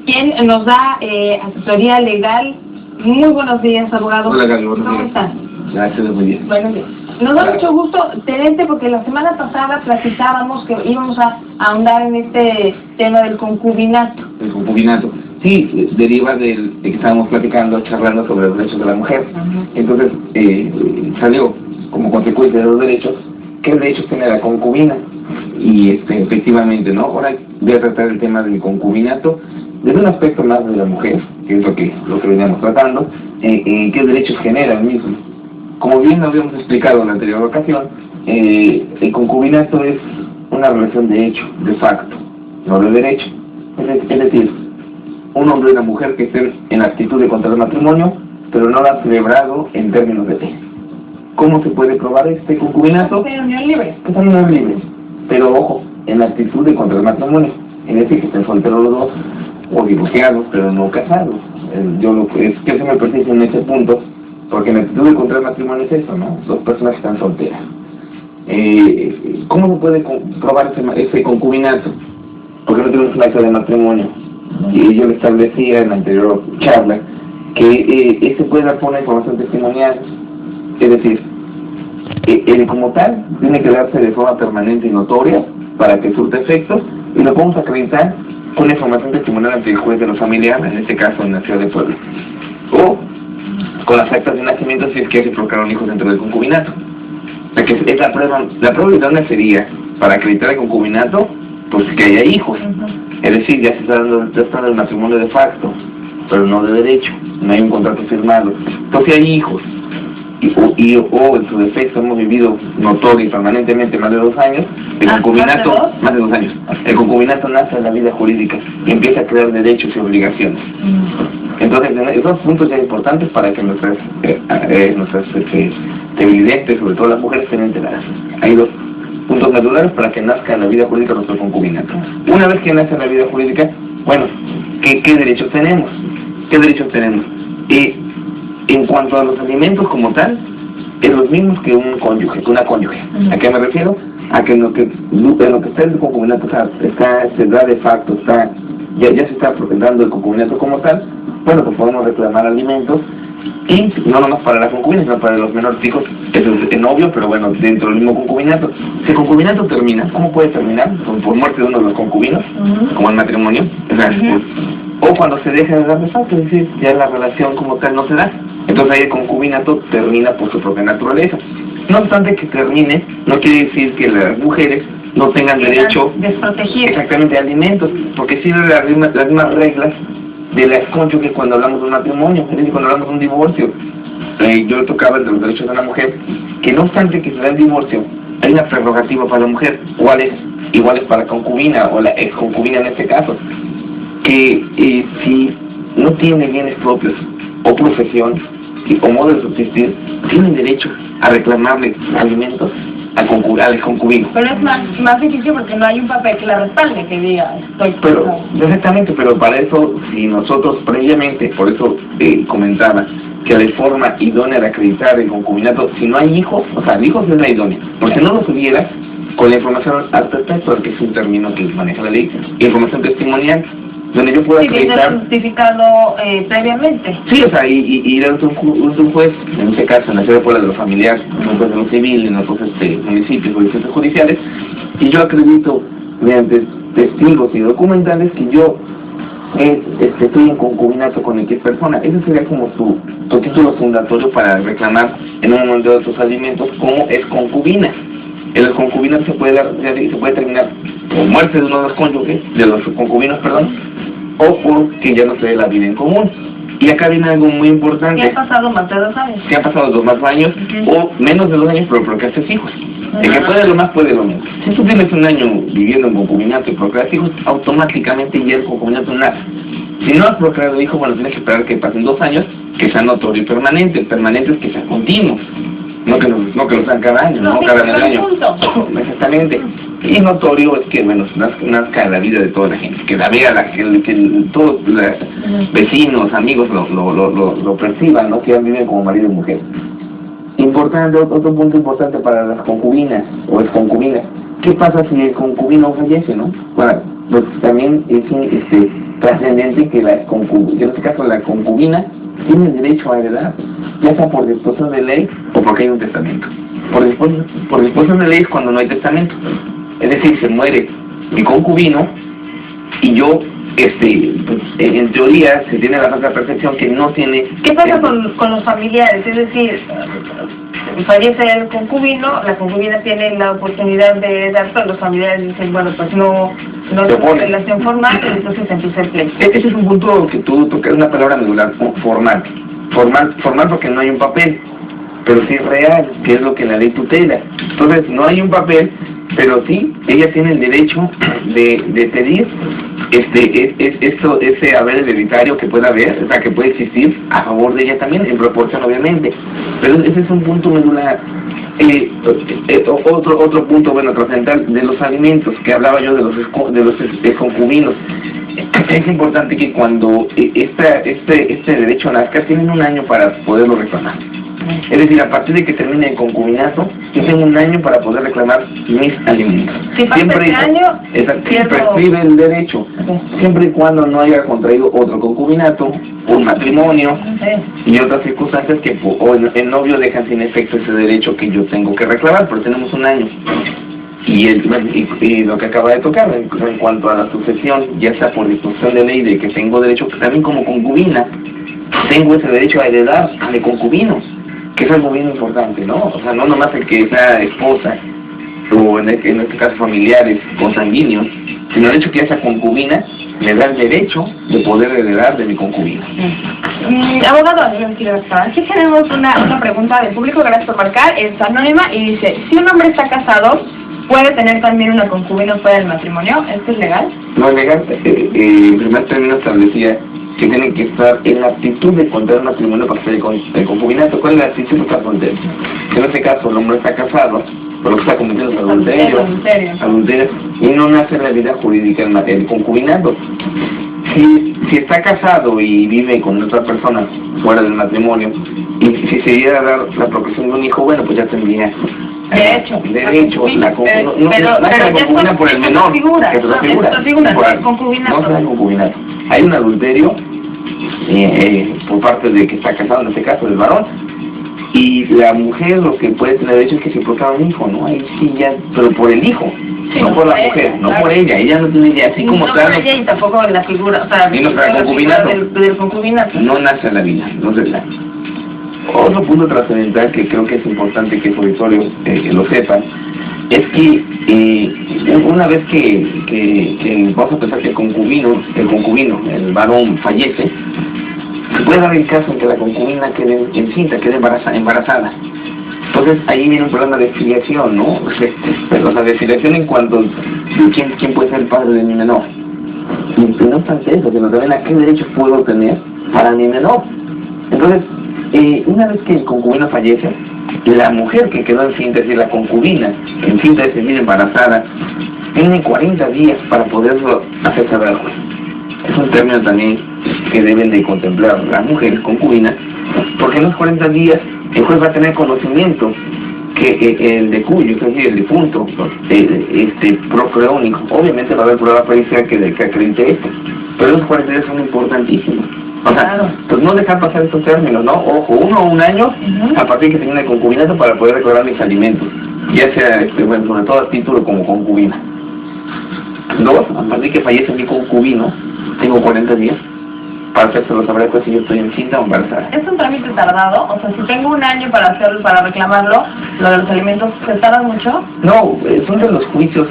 quien nos da asesoría legal. Muy buenos días, abogado. Hola, Gaby, buenos días. ¿Cómo están? Gracias, muy bien. Buenos días. Nos da mucho gusto tenerte porque la semana pasada platicábamos que íbamos a ahondar en este tema del concubinato. El concubinato. Sí, deriva de que estábamos charlando sobre los derechos de la mujer. Entonces, salió como consecuencia de los derechos, ¿qué derechos tiene la concubina? Y efectivamente, ¿no? Ahora voy a tratar el tema del concubinato desde un aspecto más de la mujer, que es lo que veníamos tratando, qué derechos genera el mismo. Como bien habíamos explicado en la anterior ocasión, el concubinato es una relación de hecho, de facto, no de derecho. Es decir, un hombre y una mujer que estén en la actitud de contraer matrimonio, pero no lo han celebrado en términos de ley. ¿Cómo se puede probar este concubinato? Es unión libre. Es unión libre, pero ojo, en la actitud de contraer matrimonio. Es decir, que estén solteros los dos, o divorciados, pero no casados. Es que se me precisa en ese punto, porque en la actitud de contraer matrimonio es eso, ¿no? Dos personas que están solteras. ¿Cómo se puede probar ese concubinato? Porque no tenemos un acta de matrimonio. Y yo le establecía en la anterior charla que se puede dar por una información testimonial. Es decir, como tal, tiene que darse de forma permanente y notoria para que surta efectos, y lo podemos acreditar con información testimonial ante el juez de los familiares, en este caso en la ciudad de Puebla, o con las actas de nacimiento si es que se procrearon hijos dentro del concubinato. La prueba idónea sería, para acreditar el concubinato, pues que haya hijos. Es decir, ya está dando el matrimonio de facto, pero no de derecho, no hay un contrato firmado. Entonces hay hijos, o en su defecto hemos vivido notorio y permanentemente más de 2 años, el concubinato, más de 2 años, el concubinato nace en la vida jurídica y empieza a crear derechos y obligaciones. Entonces, esos puntos ya importantes para que nuestras televidentes, sobre todo las mujeres, estén enteradas. Hay 2 puntos naturales para que nazca en la vida jurídica nuestro concubinato. Una vez que nace en la vida jurídica, bueno, ¿qué derechos tenemos? ¿Qué derechos tenemos? En cuanto a los alimentos como tal, es los mismos que un cónyuge, que una cónyuge. ¿A qué me refiero? A que en lo que está el concubinato se da de facto, ya se está dando el concubinato como tal. Bueno, pues podemos reclamar alimentos, y no nomás para la concubina, sino para los menores hijos. Eso es obvio, pero bueno, dentro del mismo concubinato. Si el concubinato termina, ¿cómo puede terminar? Por muerte de uno de los concubinos, como el matrimonio. O cuando se deja de dar de facto, es decir, ya la relación como tal no se da. Entonces ahí el concubinato termina por su propia naturaleza. No obstante que termine, no quiere decir que las mujeres no tengan derecho exactamente a alimentos, porque siguen las mismas reglas de las cónyuges cuando hablamos de un matrimonio, es decir, cuando hablamos de un divorcio. Yo tocaba el de los derechos de la mujer, que no obstante que se da el divorcio, hay una prerrogativa para la mujer, iguales para la concubina o la ex concubina en este caso, que si no tiene bienes propios o profesión o modo de subsistir, tienen derecho a reclamarle alimentos al concubino. Pero es más difícil porque no hay un papel que la respalde, que diga, Exactamente, pero para eso, si nosotros previamente, por eso comentaba, que de forma idónea de acreditar el concubinato, si no hay hijos, o sea, hijos es la idónea, porque si no los hubiera, con la información al respecto, que es un término que maneja la ley, información testimonial, donde yo pueda acreditar... justificado previamente. Sí, o sea, y ir ante un juez, en este caso en la ciudad de Puebla de los familiares, un juez de lo civil, en otros municipios o distritos judiciales, y yo acredito mediante testigos y documentales que yo estoy en concubinato con X persona. Ese sería como tu título fundatorio para reclamar en un momento de tus alimentos como es concubina. El concubinato se puede terminar por muerte de uno de los cónyuges, de los concubinos, o porque ya no se dé la vida en común. Y acá viene algo muy importante. ¿Qué ha pasado más de 2 años? ¿Qué ha pasado 2 más años? O menos de 2 años, pero procreaste hijos. El que puede lo más, puede lo menos. Si tú tienes 1 año viviendo en concubinato y procreas hijos, automáticamente ya el concubinato nace. Si no has procreado hijos, bueno, tienes que esperar que pasen 2 años, que sea notorio y permanente. Permanente es que sea continuo. No que lo sean cada año, no cada medio año. Exactamente. Y notorio es que, bueno, nazca en la vida de toda la gente, que la vea, que todos los vecinos, amigos lo perciban, ¿no? Que viven como marido y mujer. Importante, otro punto importante para las concubinas o exconcubinas. ¿Qué pasa si el concubino fallece, no? Bueno, pues también trascendente que la concubina, en este caso la concubina, tiene derecho a heredar, ya sea por disposición de ley o porque hay un testamento. Por disposición de ley es cuando no hay testamento. Es decir, se muere mi concubino y yo, pues, en teoría, se tiene la falsa percepción que no tiene... ¿Qué pasa con los familiares? Es decir, fallece el concubino, la concubina tiene la oportunidad de heredar, pero los familiares dicen, bueno, pues no es relación formal, y entonces empieza el pleito. Ese es un punto que tú tocas, una palabra medular, formal. Formal porque no hay un papel, pero sí es real, que es lo que la ley tutela. Entonces, no hay un papel, pero sí, ella tiene el derecho de pedir ese haber hereditario que pueda haber, o sea, que puede existir a favor de ella también, en proporción obviamente. Pero ese es un punto medular. Otro punto, bueno, trascendental, de los alimentos, que hablaba yo de los concubinos. Es importante que cuando este derecho nazca, tienen un año para poderlo reclamar. Es decir, a partir de que termine el concubinato, yo tengo un año para poder reclamar mis alimentos. Si siempre ese año, prescribe el derecho, siempre y cuando no haya contraído otro concubinato, un matrimonio y otras circunstancias que o el novio dejan sin efecto ese derecho que yo tengo que reclamar, pero tenemos un año. Y lo que acaba de tocar, en cuanto a la sucesión, ya sea por disposición de ley de que tengo derecho, también como concubina, tengo ese derecho a heredar a mi concubino, que es algo bien importante, ¿no? O sea, no nomás el que sea esposa, o en este caso familiares consanguíneos, sino el hecho que esa concubina me da el derecho de poder heredar de mi concubina. Abogado, aquí tenemos una pregunta del público, gracias por marcar, es anónima y dice, si un hombre está casado, ¿puede tener también una concubina fuera del matrimonio? ¿Esto es legal? No es legal. En primer término establecía que tienen que estar en la actitud de contraer matrimonio para hacer el concubinato. ¿Cuál es la actitud de estar soltero? En este caso el hombre está casado, pero está cometiendo adulterio, y no nace en la vida jurídica el concubinato. Si está casado y vive con otra persona fuera del matrimonio, y si se diera a dar la procreación de un hijo, bueno, pues ya tendría derecho, la concubina por el menor, que es otra figura, no será concubinato. Hay un adulterio por parte de que está casado, en este caso del varón, y la mujer lo que puede tener derecho es que se procrea un hijo, ¿no? Ahí sí ya, pero por el hijo, sí, no por la mujer, no por ella no tiene ya, así como está. No por ella y tampoco la figura, o sea, del concubinato. No nace en la vida, no se sabe. Otro punto trascendental que creo que es importante que su auditorio lo sepan, es que una vez que vamos a pensar que el concubino, el varón fallece, se puede dar el caso en que la concubina quede encinta, quede embarazada. Entonces ahí viene un problema de filiación, ¿no? O sea, de filiación en cuanto de quién puede ser el padre de mi menor. Y no obstante eso, sino también a qué derechos puedo tener para mi menor. Entonces, una vez que el concubino fallece, la mujer que quedó encinta, es decir, la concubina encinta, es decir, embarazada, tiene 40 días para poderlo hacer saber al juez. Es un término también que deben de contemplar las mujeres concubinas, porque en los 40 días el juez va a tener conocimiento que el decuyo, es decir, el difunto, procreó un hijo. Obviamente va a haber prueba pericial que acredite esto, pero esos 40 días son importantísimos. O sea, pues no dejar pasar estos términos, ¿no? Ojo, 1 o 1 año a partir de que tenga el concubinato para poder declarar mis alimentos, ya sea, bueno, sobre todo a título como concubina. 2, a partir de que fallece mi concubino, tengo 40 días para hacérselo saber si yo estoy encinta o embarazada. ¿Es un trámite tardado? O sea, si tengo 1 año para hacerlo, para reclamarlo, lo de los alimentos, ¿se tarda mucho? No, son de los juicios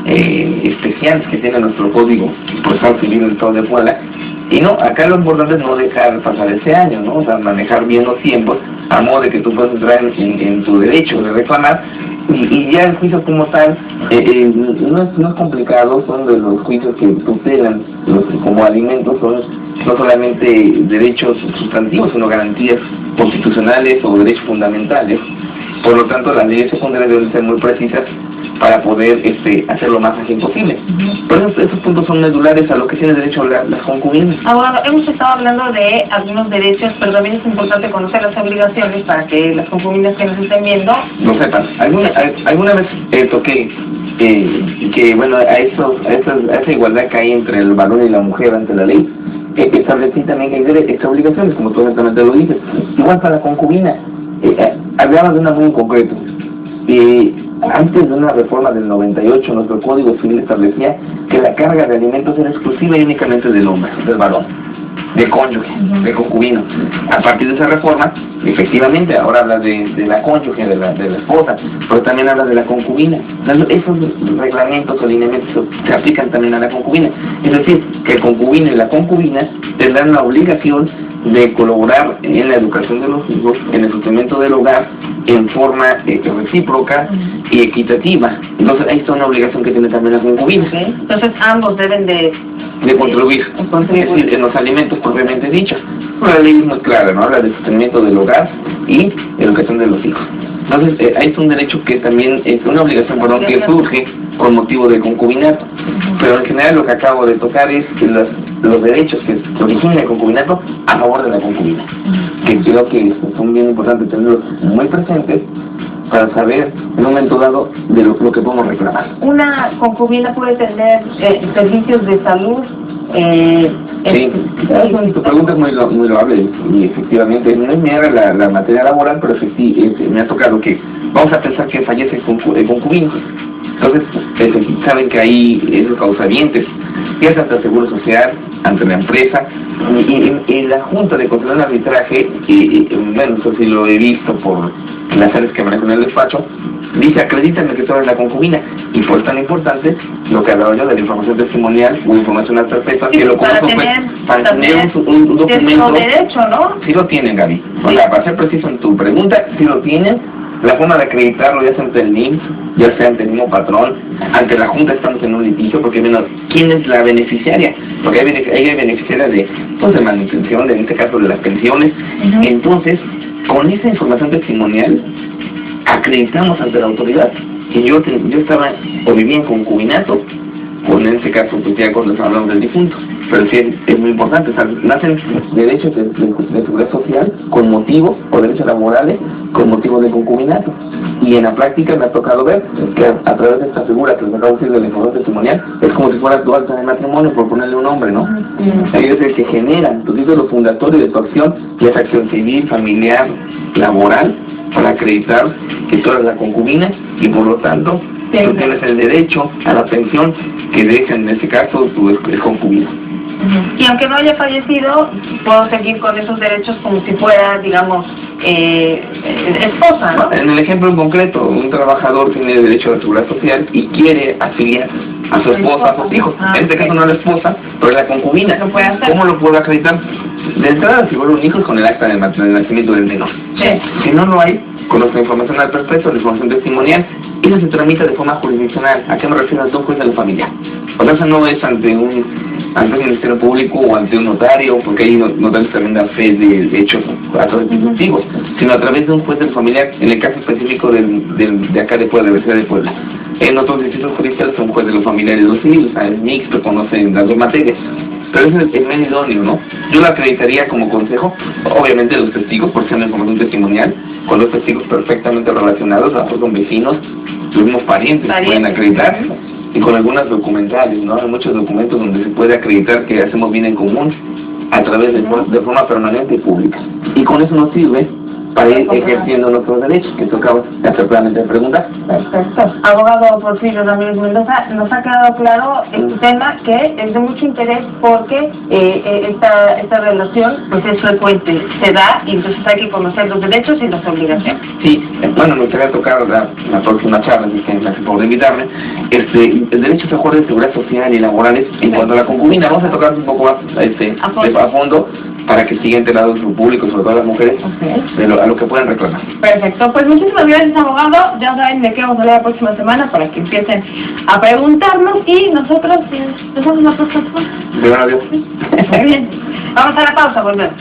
especiales que tiene nuestro Código Procesal Civil del Estado de Puebla. Y no, acá lo importante es no dejar pasar ese año, ¿no? O sea, manejar bien los tiempos, a modo de que tú puedas entrar en tu derecho de reclamar, y ya el juicio como tal, no es complicado, son de los juicios que tutelan como alimentos, son no solamente derechos sustantivos, sino garantías constitucionales o derechos fundamentales. Por lo tanto, las leyes secundarias deben ser muy precisas para poder hacer lo más ágil posible. Pero estos puntos son medulares a lo que tiene derecho las concubinas. Abogado, hemos estado hablando de algunos derechos, pero también es importante conocer las obligaciones para que las concubinas que nos estén viendo lo sepan. Alguna vez toqué y que bueno, a esa igualdad que hay entre el varón y la mujer ante la ley, establecí también que hay estas obligaciones, como tú exactamente lo dices. Igual para la concubina, hablaba de una muy en concreto. Antes de una reforma del 98, nuestro Código Civil establecía que la carga de alimentos era exclusiva y únicamente del hombre, del varón, de cónyuge, de concubino. A partir de esa reforma, efectivamente, ahora habla de la cónyuge, de la esposa, pero también habla de la concubina. Esos reglamentos o lineamientos se aplican también a la concubina. Es decir, que el concubino y la concubina tendrán la obligación de colaborar en la educación de los hijos, en el sustento del hogar, en forma recíproca y equitativa. Entonces, ahí está una obligación que tiene también la concubina. Okay. Entonces, ambos deben de contribuir, es decir, en los alimentos propiamente dichos. La ley es muy clara, ¿no? Habla de sostenimiento del hogar y educación de los hijos. Entonces, ahí es un derecho que también es una obligación, perdón, que surge con motivo del concubinato. Pero en general lo que acabo de tocar es que los derechos que se originan del concubinato a favor de la concubina. Que creo que son bien importantes tenerlos muy presentes para saber en un momento dado de lo que podemos reclamar. ¿Una concubina puede tener servicios de salud? Sí, tu pregunta es muy loable y efectivamente no es mi área la materia laboral, pero me ha tocado que vamos a pensar que fallece el concubino. Entonces, saben que hay esos causalientes, ya sea ante el Seguro Social, ante la empresa, y la Junta de Control de Arbitraje, bueno, eso sí lo he visto por las áreas que manejo en el despacho, dice, acredítame que tú eres la concubina, y por tan importante, lo que hablaba yo de la información testimonial o información al perpetua, que lo conozco para tener un documento. Derecho, ¿no? Sí lo tienen, Gaby. O sea, para ser preciso en tu pregunta, sí lo tienen. La forma de acreditarlo ya sea ante el NIMS, ya sea ante el mismo patrón, ante la Junta estamos en un litigio, porque menos, ¿quién es la beneficiaria? Porque hay beneficiaria de manutención, en este caso de las pensiones. Entonces, con esa información testimonial, acreditamos ante la autoridad que yo estaba o vivía en concubinato, o en este caso, pues ya cuando hablamos del difunto. Pero sí es muy importante, o sea, nacen derechos de seguridad social con motivo, o derechos laborales con motivo de concubinato. Y en la práctica me ha tocado ver que a través de esta figura que les acabo de decir de la información testimonial, es como si fuera tu acta de matrimonio, por ponerle un nombre, ¿no? Ahí es el que genera tu título fundatorio de tu acción, ya es acción civil, familiar, laboral, para acreditar que tú eres la concubina y por lo tanto tú tienes el derecho a la pensión que deja en este caso tu concubino. Y aunque no haya fallecido, puedo seguir con esos derechos como si fuera, digamos, esposa, ¿no? En el ejemplo en concreto, un trabajador tiene derecho a la seguridad social y quiere afiliar a su esposa, a sus hijos. En este caso no es la esposa, pero es la concubina. ¿Lo puede hacer? ¿Cómo lo puedo acreditar? De entrada figura un hijo con el acta de nacimiento del menor. Sí. Si no lo hay, con nuestra información al perpetuo, la información testimonial, eso se tramita de forma jurisdiccional. ¿A qué me refiero? Ante un juez de la familia. O sea, eso no es ante el Ministerio Público o ante un notario, porque ahí notarios también dan fe de hechos a través de testigos, sino a través de un juez de la familia, en el caso específico de acá de Puebla, de la Universidad de Puebla. En otros distritos judiciales son juez de los familiares de los civiles, o sea, es mixto, conocen las dos materias. Pero ese es el medio idóneo, ¿no? Yo lo acreditaría como consejo, obviamente los testigos, por ser una información testimonial, con los testigos perfectamente relacionados, a lo mejor con vecinos, los mismos parientes pueden acreditar, y con algunas documentales, ¿no? Hay muchos documentos donde se puede acreditar que hacemos bien en común a través de forma permanente y pública. Y con eso nos sirve para ir ejerciendo nuestros derechos, que tocaba acertadamente preguntar. Perfecto. Abogado Porfirio Ramírez Mendoza, nos ha quedado claro este tema que es de mucho interés porque esta relación pues es frecuente, se da y entonces hay que conocer los derechos y las obligaciones. Sí, bueno, me gustaría tocar la próxima charla, así que gracias por invitarme. El derecho a mejor de seguridad social y laborales en cuanto a la concubina, vamos a tocar un poco más a fondo para que siga enterado su público, sobre todo las mujeres, a lo que puedan reclamar. Perfecto, pues muchísimas gracias, abogado. Ya saben de qué vamos a hablar la próxima semana para que empiecen a preguntarnos y nosotros nos vemos la próxima semana. Bueno, adiós. Muy bien, vamos a la pausa, volvemos.